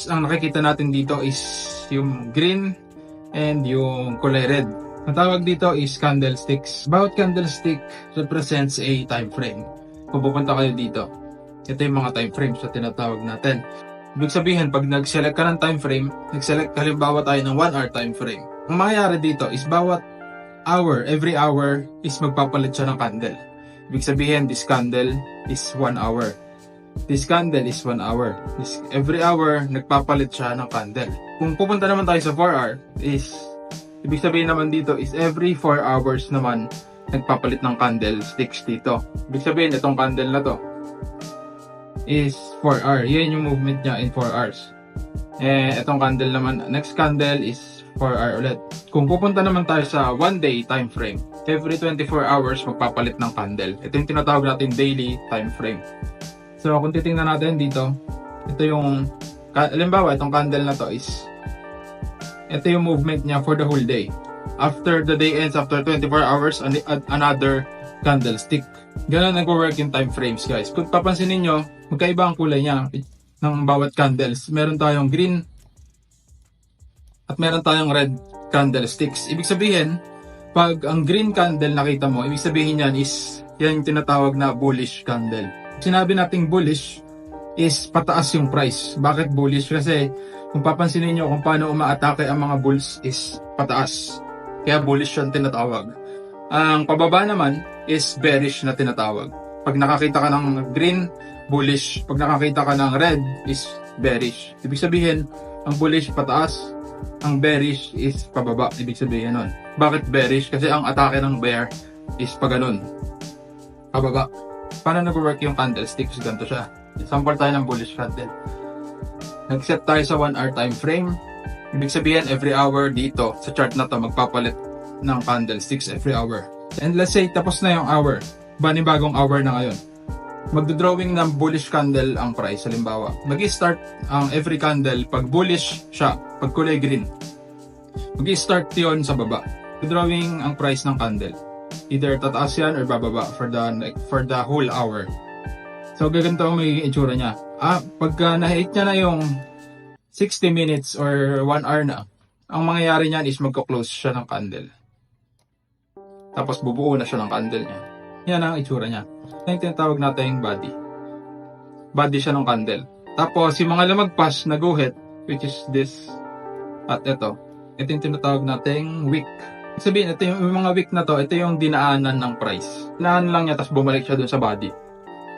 Ang nakikita natin dito is yung green and yung kulay red. Ang tawag dito is candlesticks. Bawat candlestick represents a time frame. Kung pupunta kayo dito, ito yung mga time frames na tinatawag natin. Ibig sabihin, pag nag-select ka ng time frame, nag-select halimbawa tayo ng 1 hour time frame. Ang mangyayari dito is bawat hour, every hour is magpapalit siya ng candle. Ibig sabihin, this candle is 1 hour. This candle is 1 hour. Every hour, nagpapalit siya ng candle. Kung pupunta naman tayo sa 4 hour, is ibig sabihin naman dito is every 4 hours naman nagpapalit ng candlesticks dito. Ibig sabihin, itong candle na to is 4 hour. Yan yung movement niya in 4 hours. Itong candle naman, next candle is 4 hour ulit. Kung pupunta naman tayo sa 1 day time frame, every 24 hours magpapalit ng candle. Ito yung tinatawag natin daily time frame. So, kung titingnan natin dito, ito yung, halimbawa, itong candle na to is, ito yung movement niya for the whole day. After the day ends, after 24 hours, another candlestick. Ganun nag-work yung time frames, guys. Kung papansin niyo, magkaiba ang kulay niya ng bawat candles. Meron tayong green at meron tayong red candlesticks. Ibig sabihin, pag ang green candle nakita mo, ibig sabihin yan is, yan yung tinatawag na bullish candle. Sinabi nating bullish is pataas yung price. Bakit bullish? Kasi kung papansinin nyo kung paano umaatake ang mga bulls is pataas. Kaya bullish yung tinatawag. Ang pababa naman is bearish na tinatawag. Pag nakakita ka ng green, bullish. Pag nakakita ka ng red is bearish. Ibig sabihin, ang bullish pataas, ang bearish is pababa. Ibig sabihin nun. Bakit bearish? Kasi ang atake ng bear is pa ganun. Pababa. Paano nag-work yung candlesticks? Ganito siya. Sample tayo ng bullish candle. Nag-set tayo sa 1 hour time frame. Ibig sabihin, every hour dito, sa chart na to, magpapalit ng candlesticks every hour. And let's say, tapos na yung hour. Bagong hour na ngayon. Magdodrawing ng bullish candle ang price. Halimbawa, mag-start ang every candle pag bullish siya, pag kulay green. Mag-start yun sa baba. Drawing ang price ng candle. Either tataas yan or bababa for the whole hour. So, gaganto ang may itsura niya. Pagka na-hit niya na yung 60 minutes or 1 hour na, ang mangyayari niyan is magko-close siya ng candle. Tapos bubuo na siya ng candle niya. Yan ang itsura niya. Yan yung tinatawag natin body. Body siya ng candle. Tapos, yung mga lumagpas na guhit, which is this, at ito yung tinatawag nating wick. Sabihin, ito yung mga wick na to, ito yung dinaanan ng price. Dinaanan lang niya, tapos bumalik siya dun sa body.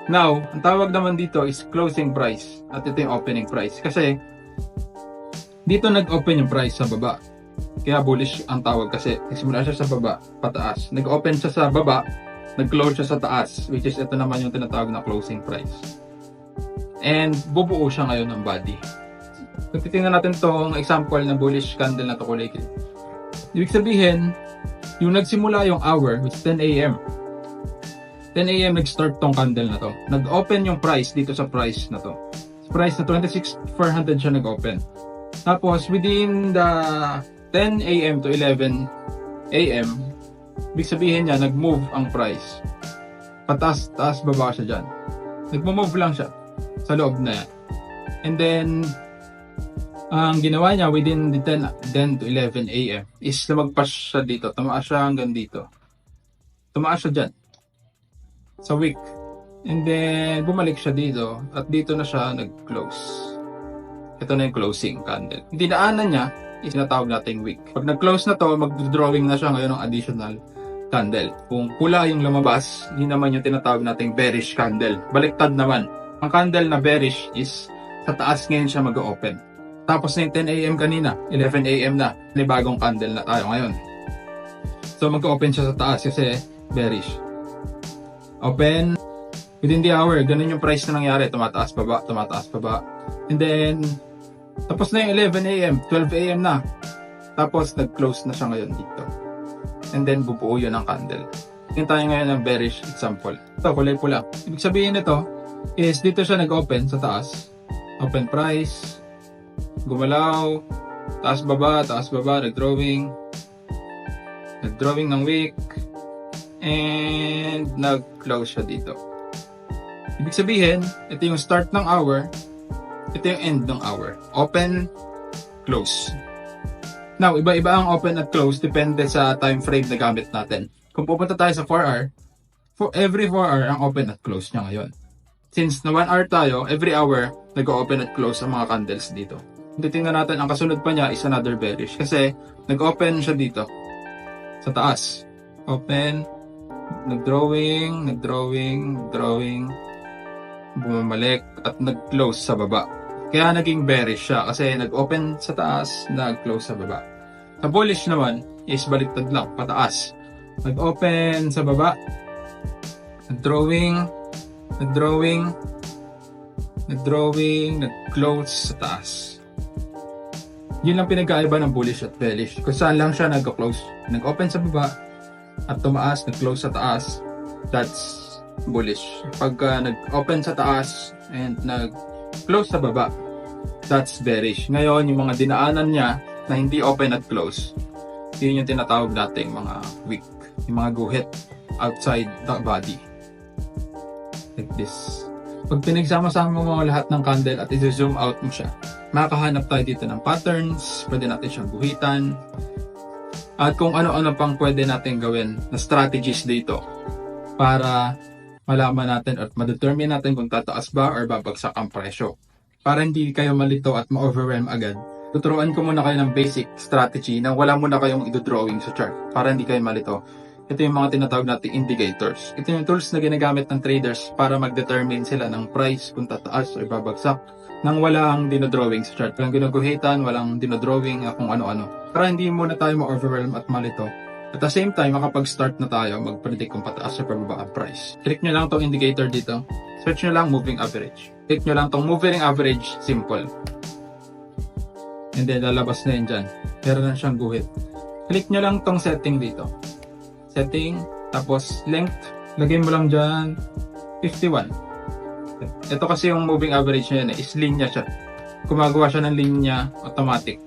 Now, ang tawag naman dito is closing price. At ito yung opening price. Kasi, dito nag-open yung price sa baba. Kaya bullish ang tawag kasi. Nagsimula siya sa baba, pataas. Nag-open siya sa baba, nag-close siya sa taas. Which is, ito naman yung tinatawag na closing price. And, bubuo siya ngayon ng body. Kung titingnan natin tong example na bullish candle na to kulay green. Ibig sabihin, yung nagsimula yung hour, which is 10 a.m. 10 a.m. nag-start tong candle na to. Nag-open yung price dito sa price na to. Sa price na 26,400 siya nag-open. Tapos, within the 10 a.m. to 11 a.m., ibig sabihin niya, nag-move ang price. Pataas, taas, baba siya dyan. Nag-move lang siya sa loob na yan. And then, ang ginawa niya within the 10 to 11 a.m. is lumagpas siya dito. Tumaas siya hanggang dito. Tumaas siya dyan. Sa wick. And then, bumalik siya dito. At dito na siya nag-close. Ito na yung closing candle. Yung dinaanan niya is tinatawag nating wick. Pag nag-close na to, mag-drawing na siya ngayon ng additional candle. Kung pula yung lumabas, yun naman yung tinatawag nating bearish candle. Baliktad naman. Ang candle na bearish is sa taas ngayon siya mag-open. Tapos na yung 10 a.m. kanina, 11 a.m. na, may bagong candle na tayo ngayon. So mag-open siya sa taas kasi bearish. Open within the hour, ganun yung price na nangyari, tumataas baba, tumataas baba. And then, tapos na yung 11 a.m., 12 a.m. na. Tapos nag-close na siya ngayon dito. And then bubuo yun ang candle. Tingnan tayo ngayon ng bearish example. Ito, kulay pula. Ibig sabihin nito is dito siya nag-open sa taas. Open price. Gumalaw, taas baba, nag-drawing ng wick, and nag-close siya dito. Ibig sabihin, ito yung start ng hour, ito yung end ng hour. Open, close. Now, iba-iba ang open at close depende sa time frame na gamit natin. Kung pupunta tayo sa 4 hour, for every 4 hour ang open at close niya ngayon. Since na 1 hour tayo, every hour nag-open at close ang mga candles dito. Titingnan natin, ang kasunod pa niya is another bearish kasi nag-open siya dito sa taas. Open, nag-drawing, bumabalik at nag-close sa baba. Kaya naging bearish siya kasi nag-open sa taas, nag-close sa baba. Sa bullish naman is baliktad lang, pataas. Nag-open sa baba, nag-drawing, nag-close sa taas. Yun lang pinagkaiba ng bullish at bearish. Kung saan lang siya nag-close. Nag-open sa baba at tumaas, nag-close sa taas. That's bullish. Pagka nag-open sa taas and nag-close sa baba, that's bearish. Ngayon, yung mga dinaanan niya na hindi open at close, yun yung tinatawag nating mga wick. Yung mga guhit outside the body. Like this. Pag pinagsama-sama mo lahat ng candle at i-zoom out mo siya, makakahanap tayo dito ng patterns, pwede natin siyang guhitan, at kung ano-ano pang pwede natin gawin na strategies dito para malaman natin at ma-determine natin kung tataas ba or babagsak ang presyo. Para hindi kayo malito at ma-overwhelm agad, tuturuan ko muna kayo ng basic strategy na wala muna kayong i-drawing sa chart para hindi kayo malito. Ito yung mga tinatawag nating indicators. Ito yung tools na ginagamit ng traders para mag-determine sila ng price kung tataas o babagsak nang walang dinodrawing sa chart. Walang ginuguhitan, walang dinodrawing kung ano-ano. Para hindi muna tayo ma-overwhelm at malito. At the same time, makapag-start na tayo mag-predict kung pataas o pababa ang price. Click nyo lang tong indicator dito. Search nyo lang moving average. Click nyo lang tong moving average, simple. And then lalabas na yun dyan. Meron na siyang guhit. Click nyo lang tong setting dito. Setting, tapos length, lagay mo lang dyan 51. Ito kasi yung moving average niya is linya siya. Gumagawa siya ng linya automatic.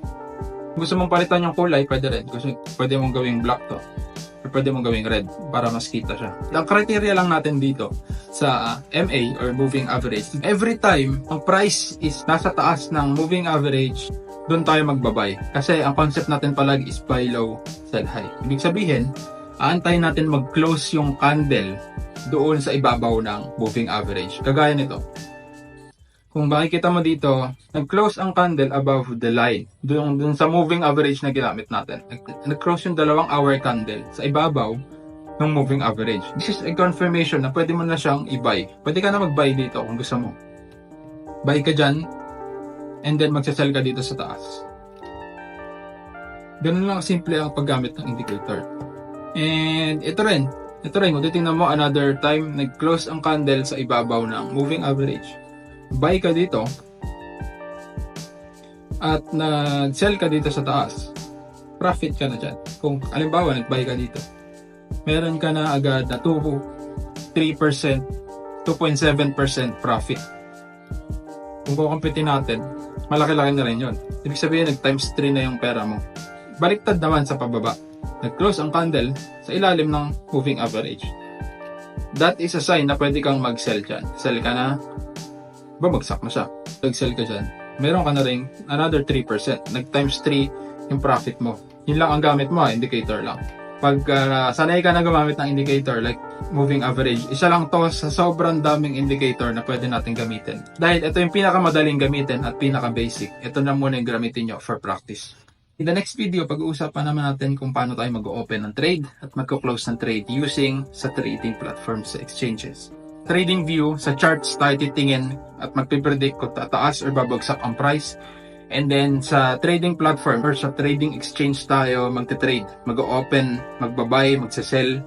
Kung gusto mong palitan yung kulay, pwede rin. Kasi pwede mong gawing black to. Or pwede mong gawing red para mas kita siya. Ang criteria lang natin dito sa MA or moving average, every time ang price is nasa taas ng moving average, doon tayo magbabay. Kasi ang concept natin palagi is buy low, sell high. Ibig sabihin, aantayin natin mag-close yung candle doon sa ibabaw ng moving average. Kagaya nito. Kung makikita mo dito, nag-close ang candle above the line. Doon sa moving average na ginamit natin. Nag-close yung 2 hour candle sa ibabaw ng moving average. This is a confirmation na pwede mo na siyang i-buy. Pwede ka na mag-buy dito kung gusto mo. Buy ka dyan, and then magsasell ka dito sa taas. Ganun lang simple ang paggamit ng indicator. And ito rin, kung titingnan mo another time, nag-close ang candle sa ibabaw ng moving average. Buy ka dito, at nag-sell ka dito sa taas. Profit ka na dyan. Kung alimbawa, nag-buy ka dito, meron ka na agad na 2.7% profit. Kung kukumpitin natin, malaki-laki na rin yun. Ibig sabihin, nag-times 3 na yung pera mo. Baliktad naman sa pababa. Nag-close ang candle sa ilalim ng moving average. That is a sign na pwede kang mag-sell dyan. Sell ka na, babagsak na siya. Nag-sell ka dyan, meron ka na rin another 3%. Nag-times 3 yung profit mo. Yun lang ang gamit mo, indicator lang. Pag sanay ka na gumamit ng indicator like moving average, isa lang to sa sobrang daming indicator na pwede natin gamitin. Dahil ito yung pinakamadaling gamitin at pinaka-basic. Ito na muna yung gamitin nyo for practice. In the next video, pag-uusapan naman natin kung paano tayo mag-open ng trade at mag-close ng trade using sa trading platforms sa exchanges. Trading view, sa charts tayo titingin at magpipredict kung tataas or babagsak ang price. And then sa trading platform or sa trading exchange tayo magte-trade, mag-open, magbabuy, magse-sell.